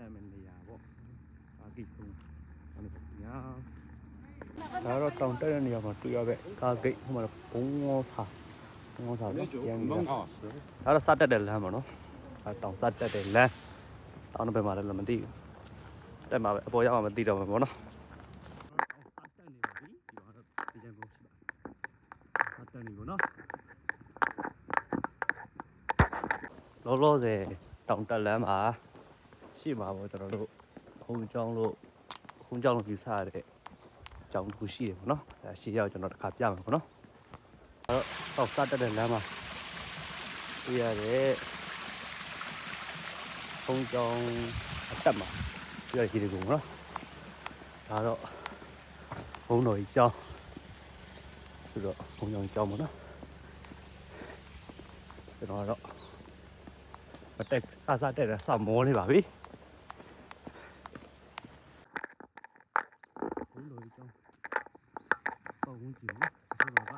တက်မယ်နေရာပေါ့ကားဂိတ်ဆုံးအဲ့လိုညာဒါတော့တောင်တက်တဲ့နေရာမှာတွေ့ရတဲ့ကားဂိတ်ဟိုမှာဘုံငေါစာနော်ပြန်နေတာဒါတော့စတက်တဲ့လမ်းပေါ့နော်အဲတောင်စတက်တဲ့လမ်းတောင်ဘက်မှာလည်းမသိဘူးတက်မှာပဲအပေါ်ရောက်မှမသိတော့မှာပေါ့နော်စတက်နေပါပြီဒီတော့ဒီကျန်ကုန်ရှိပါစတက်နေပေါ့နော်လောဆယ်တောင်တက်လမ်းမှာရှိမှာပေါ့ကျွန်တော်တို့ခုံကြောင်းလို့ယူဆရတဲ့ကြောင်းတစ်ခုရှိတယ်ပေါ့နော်အဲရှေ့ရောက်ကျွန်တော်တစ်ခါပြမယ်ပေါ့နော်အဲ့တော့စတက်တဲ့လမ်းမှာပြရတဲ့ခုံကြောင်းအတက်မှာပြရရှိတယ်ပေါ့နော်ဒါတော့ဘုံတော်ကြီးကြောင်းဆိုတော့ဘုံကြောင်းကြောင်းပေါ့နော်ကျွန်တော်ကတော့မတက်စတက်တဲ့စမောနေပါပြီဘုံတော်ကြီးကြောင်းပေါ့ဝင်ကြည့်နော်ကျွန်တော်က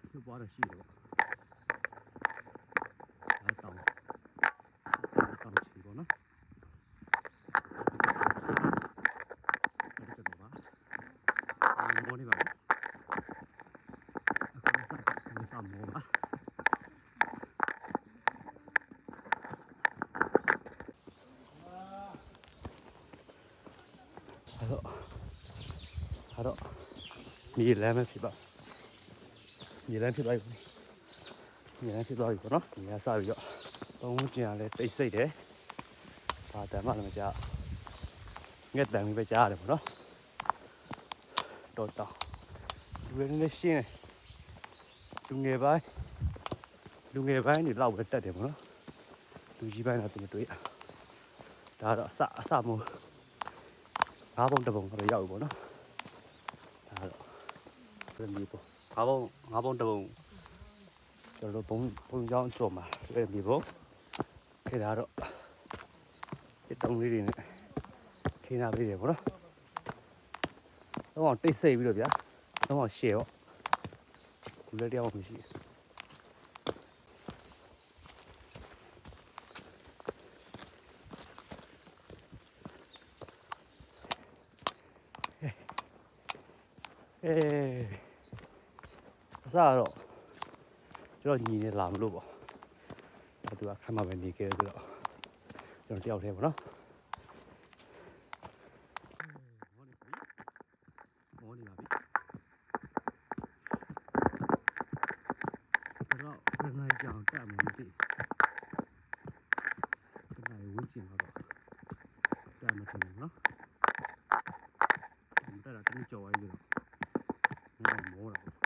ဖြစ်ပွားရရှိတယ်ပေါ့အဲတောင်ချီပေါ့နော်အဲ့ဒါတော့ပါမောနေပါပြီအခုစမောပါအဲ့တော့မြေလမ်းပဲဖြစ်ပါမြေလမ်းဖြစ်သွားပြီပေါ့နော်ဒီကစပြီးတော့သုံးကျင်လည်းတိတ်ဆိတ်တယ်ဘာတမ်းမှလည်းမကြားငှက်တမ်းပဲကြားရတယ်ပေါ့နော်တော်တောင်လူရင်းနဲ့ရှင်းလူငယ်ပိုင်းတွေလောက်ပဲတက်တယ်ပေါ့နော်လူကြီးပိုင်းတော့သူမတွေ့ရဒါတော့အစမို့ငါးပုံတစ်ပုံတော့ရောက်ပြီပေါ့နော်ဒါတော့မြေပေါ့ငါးပုံတစ်ပုံကျွန်တော်တို့ဘုံကြောင်းကျော်မှာမြေပေါ့ခေတာတော့ဒီတုံးလေးတွေနဲ့ခင်းထားပေးတယ်ပေါ့နော်တော့တိတ်ဆိတ်ပြီးတော့ဗျာတော့ရှယ်ပေါ့ကူလက်တယောက်မရှိအစားတော့ကျွန်တော်ညီနေလာမလို့ပေါ့သူကခမ်းမပဲနေခဲ့ဆိုတော့ကျွန်တော်တယောက်တည်းပေါ့နော်မောနေပါပြီတော့ခဏကြောင်တက်မယ်မသိခဏဝင်းကျင်တော့တက်မယ်ထင်တယ်နော်တက်တာတနည်းကြော်ဝိုင်းပြီးတော့မောတာ